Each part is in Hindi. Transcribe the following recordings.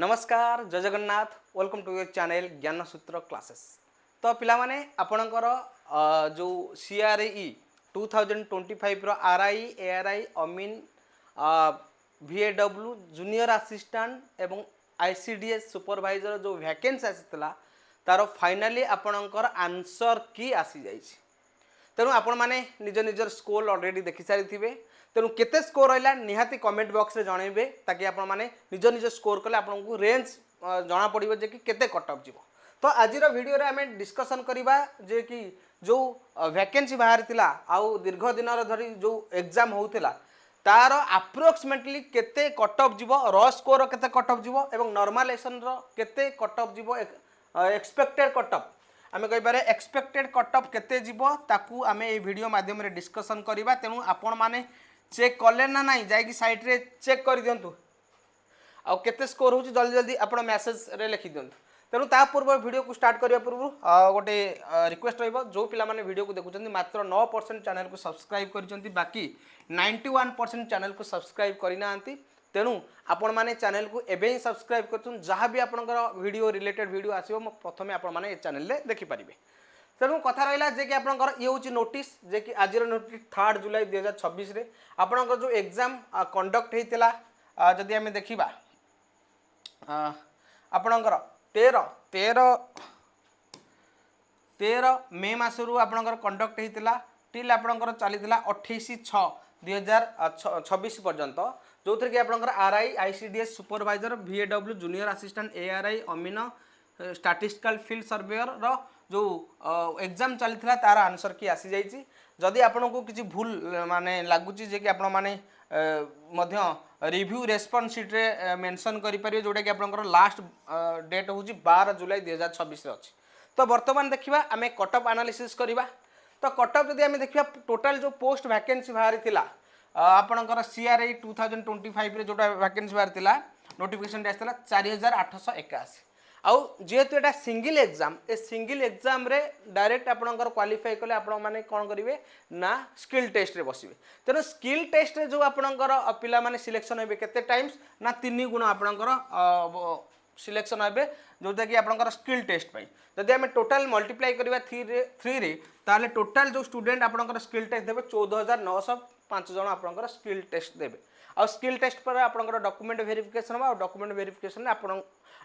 नमस्कार जय Jagannath welcome to your channel Gyan Sutra classes. तो पिला माने आपणकर जो CRE 2025 रो RI ARI अमीन VAW जूनियर असिस्टेंट एवं ICDS सुपरवाइजर जो वैकेंसी आसीला तार फाइनाली आपणकर आंसर की आसी जाइछि। तेणु आपण मैंने निज निजर स्कोर ऑलरेडी देखि सारी थे। तेणु केते स्कोर रहा निहाती कमेंट बॉक्स रे जनइबे ताकि आपण मैंने निज निज स्कोर कले आपको रेंज जना पड़ो जे कि केते कट ऑफ जीवो। तो आज वीडियो रे आमे डिस्कशन करबा जे कि जो वैकेंसी बाहर थिला आउ दीर्घ दिन धरी जो एग्जाम होउथिला तार अप्रोक्सीमेटली केते कट ऑफ जीवो, र स्कोर केते कट ऑफ जीवो एवं नॉर्मलाइजेशन रो केते कट ऑफ जीवो, एक्सपेक्टेड कट ऑफ आमे कहिबारे एक्सपेक्टेड कट ऑफ केते जीवो ताकू आमे ए वीडियो माध्यम रे डिस्कशन करबा। तेणु आपण माने चेक कले ना नहीं जाई साइट रे चेक कर दियंतु आ केते स्कोर होची जल्दी जल्दी आपण मेसेज रे लिखि दियंतु। तेणु ता पूर्व वीडियो को स्टार्ट करिया पूर्व गोटे रिक्वेस्ट रहइबो जो पिला माने वीडियो को देखुचंती मात्र 9% चैनल को सब्सक्राइब करिसंती, बाकी 91% चैनल को सब्सक्राइब करिनांती। तेणु आपण माने चैनल को एबे ही सब्सक्राइब करछन, जहाँ भी आपनकर वीडियो रिलेटेड वीडियो आसीबो प्रथमे आपण माने ए चैनल रे देखि परिबे। तेणु कथा रहा जे कि आपनकर ये होची नोटिस जे कि आज नोटिस 3 जुलाई 2026 रे आपनकर जो एग्जाम कंडक्ट हेतिला जदि हमें देखिबा आपनकर 13 मे मासरू आपनकर कंडक्ट हेतिला टिल आपनकर चलीथिला 28/6/2026 पर्यंत, जो थी कि आपनकर RI ICDS supervisor VAW junior assistant ARI अमीन स्टैटिस्टिकल फील्ड सर्वेयर रो जो एग्जाम चलता तार आंसर की आसी जाइए। जदि आपन को किसी भूल माने लगुच जे कि आपण माने रिव्यू रेस्पॉन्स शीट रे मेंशन करि परिबे जोटा कि आपनकर लास्ट डेट होची 12 जुलाई 2026 रे अछि। तो वर्तमान देखिबा आमे कट ऑफ एनालिसिस करिबा। तो कट ऑफ जदि आमे देखिबा टोटल जो पोस्ट वैकेंसी बाहरी थिला आपनकर CRE 2025 रे जोटा वैकेंसी बाहर थिला नोटिफिकेशन आसला 4881। आउ जेहेतु एटा single exam a single exam रे डायरेक्ट आपनकर क्वालिफाई कले आपण माने कोन करिवे ना स्किल टेस्ट रे बसिबे। तेनो स्किल टेस्ट रे जो आपनकर पिला माने सिलेक्शन हेबे केते टाइम्स ना 3 गुण आपनकर सिलेक्शन हेबे जोटा कि आपनकर स्किल टेस्ट पई। जदि हम टोटल मल्टीप्लाई करिवा 3 रे ताले टोटल जो स्टूडेंट आपनकर स्किल टेस्ट देबे 14905 जण आपनकर स्किल टेस्ट देबे। आ स्किल टेस्ट पर आपनकर डॉक्यूमेंट वेरिफिकेशन बा डॉक्यूमेंट वेरिफिकेशन आपण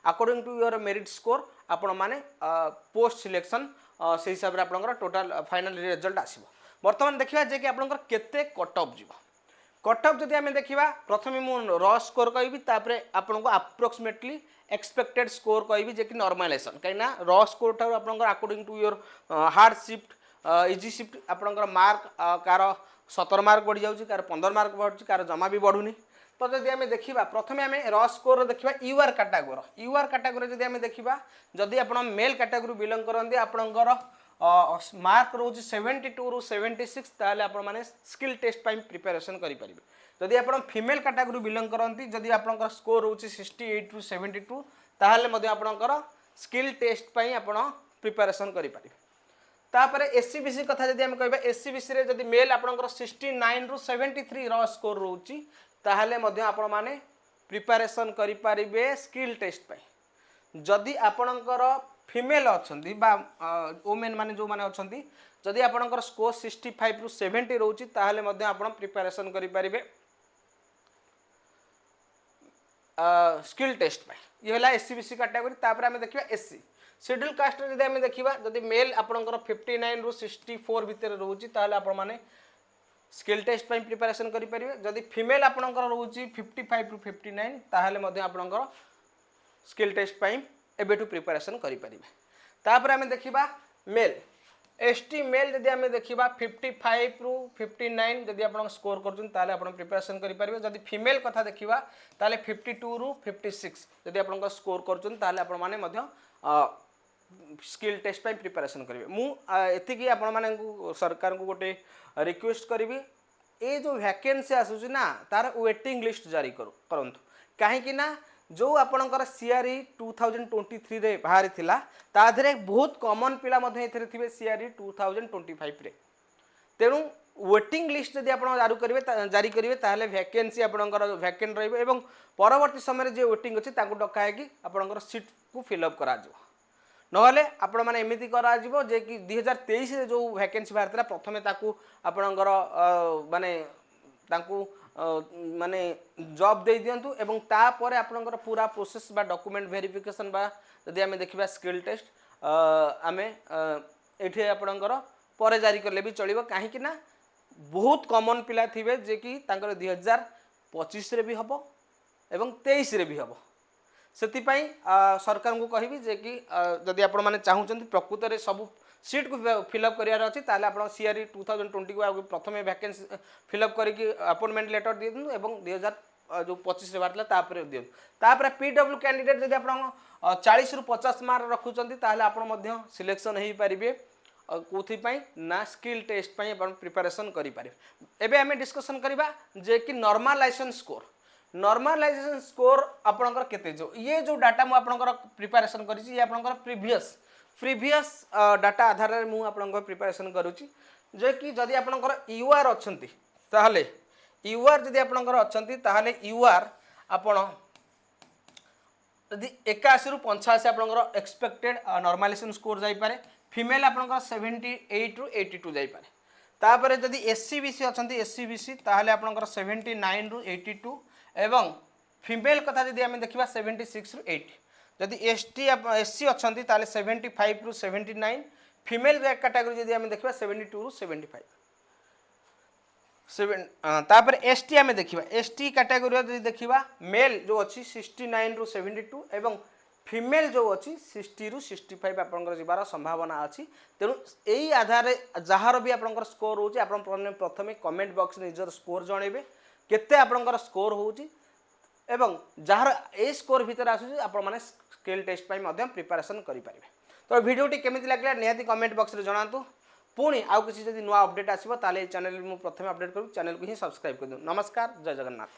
according to your merit score आपण माने पोस्ट सिलेक्शन से हिसाब रे आपनकर टोटल फाइनल रिजल्ट आसीबो। वर्तमान देखिबा जे कि आपनकर केते कट ऑफ जीवो। कट ऑफ जदि हमें देखिबा प्रथमे मु र स्कोर कहबी तापरे आपन को अप्रोक्सीमेटली एक्सपेक्टेड स्कोर कहबी जे कि नॉर्मलाइजेशन कहिना र स्कोर ठार आपनकर according to your hard shift easy shift आपनकर मार्क कार 17 मार्क बढ़ी जाउची, कार 15 मार्क बढ़ुची, कार जमा भी बढ़ुनी। तो जदि आम देखा प्रथम आम र स्कोर देखा यूआर कैटेगोरी जदि आम देखा जदि आप मेल कैटेगोरी बिलंग करते आपंकर मार्क रोज 72 ରୁ 76 ताले आपण माने स्किल टेस्ट पाई प्रिपरेशन करि परिबे। जदि आपण फीमेल कैटेगोरी बिलंग करती जदि आपंकर स्कोर रोज 68 ରୁ 72 ताले मध्ये आपंकर स्किल टेस्ट पाई आपण प्रिपरेशन करि परिबे। तापर SCBC कथा जदि हम कहबा SCBC रे जदि मेल आपंकर 69 ରୁ 73 र स्कोर रोची ताहले मध्य आपण माने प्रिपरेशन करि परिबे स्किल टेस्ट पाई। जदि आपणकर फीमेल अछंती बा वुमेन माने जो माने अछंती जदि आपणकर स्कोर 65 ରୁ 70 रहउची ताहले मध्य आपण प्रिपरेशन करि परिबे स्किल टेस्ट पाई। ये होला SCBC कैटेगरी। तापर हम देखिबा SC शेड्यूल कास्ट रे जदि हम देखिबा जदि मेल आपणकर 59 ରୁ 64 भितर रहउची ताहले आपण माने स्किल टेस्ट पाई प्रिपरेशन करि परिबे। जदि फीमेल आपणकर रहउची 55 ରୁ 59 ताहले मध्ये आपणकर स्किल टेस्ट पाई एबेटू प्रिपरेशन करि परिबे। तापर हम देखिबा मेल ST मेल जदि हम देखिबा 55 ରୁ 59 जदि आपण स्कोर करछन ताहले आपण प्रिपरेशन करि परिबे। जदि फीमेल कथा देखिबा ताहले 52 ରୁ 56 जदि आपण स्कोर करछन ताहले आपण माने मध्ये स्किल टेस्ट पाई प्रिपरेशन करिवे। मु एति कि आपण माने सरकार को गोटे रिक्वेस्ट करी ये जो वैकेंसी आसूची ना तार वेटिंग लिस्ट जारी करंतु कहीं ना जो आपणकर CRE 2023 रे बाहरी थिला ता धरे बहुत कॉमन पिला मध्ये एथरे थिबे CRE 2025 रे। तेणु वेटिंग लिस्ट जदि आप जारी करेंगे ताहले वैकेंसी आपंकर वैकेंट रही है परवर्ती समय जो वेटिंग अच्छी डकाए कि आपंकर सीट को फिलअप करा नहले आपण मैंने एमती करा जे कि 2023 जो वैकेंसी बाहर प्रथमे आपणकर माने माने जॉब दे दिंतु एवं तापर आपणकर पूरा प्रोसेस बा डॉक्यूमेंट वेरिफिकेशन बा जदि आमे देखिबा स्किल टेस्ट आमे एठी आपणकर पर जारी करले भी चलिबो काहे कि ना बहुत कॉमन पिला थिबे जे कि तांकर 2025 रे भी हबो एवं 23 रे भी हबो सेतिपाई सरकार को कहबी जे कि जदि आपण माने चाहुचंती प्रकृत रे सब सीट को फिलअप करार अच्छी ताले आप सीआरई 2020 को प्रथम वैकेंसी फिलअप करके अपॉइंटमेंट लेटर दि दिंतु एवं 2000 जो 25 रे बाहर तापर दिंतु तापर पीडब्ल्यू कैंडिडेट जदि आप 40 रु 50 मार्क रखुचंती ताले आपण मध्य सिलेक्शन हेई परिबे कोथिपाई ना स्किल टेस्ट पाई आपण प्रिपरेशन करि परिबे। एबे हमें डिस्कशन करबा जे कि नॉर्मलाइजेशन स्कोर नॉर्मलाइजेशन स्कोर आपणकर केते जो ये जो डाटा मु आपणकर प्रिपरेशन करिछि ये आपणकर प्रीवियस डाटा आधार रे मु आपणकर प्रिपरेशन करूछि जे कि जदि आपणकर यूआर अछंती ताहले यूआर जदि आपणकर अछंती ताहले यूआर आपण जदि 81 रु 85 आपणकर एक्सपेक्टेड नॉर्मलाइजेशन स्कोर जाई पारे फीमेल आपणकर 78 रु 82 जाई पारे तापरे जदि एससीबीसी अछंती एससीबीसी ताहले आपणकर 79 रु 82 एवं फीमेल कथा जदि आमे देखिबा 76 रु 80 जदि एससी अच्छी ताले 75 रु 79 फीमेल कैटेगरी जदि आमे देखिबा 72 रु 75 तापर एसटी आमे देखिबा एसटी कैटेगरी जदि देखिबा मेल जो अच्छी 69 रु 72 एवं फीमेल जो अच्छी 60 रु 65 आपनकर जिबार संभावना अच्छी तेणु यही आधार जार भी आपनकर स्कोर होची आपन प्रथमे कमेंट बॉक्स निजर स्कोर जणेबे केते आपनकर स्कोर होची एवं जार ए स्कोर भीतर आसुची आपण माने स्किल टेस्ट पाई मध्यम प्रिपरेशन करि परिबे। तो वीडियोटी केमिति लागला निहाती कमेंट बॉक्स रे जणांतु पुणी आउ किसी जदि नुआ अपडेट आसीबो ताले चैनल मु प्रथमे अपडेट करू चैनल को ही सब्सक्राइब कर दियो। नमस्कार जय जगन्नाथ।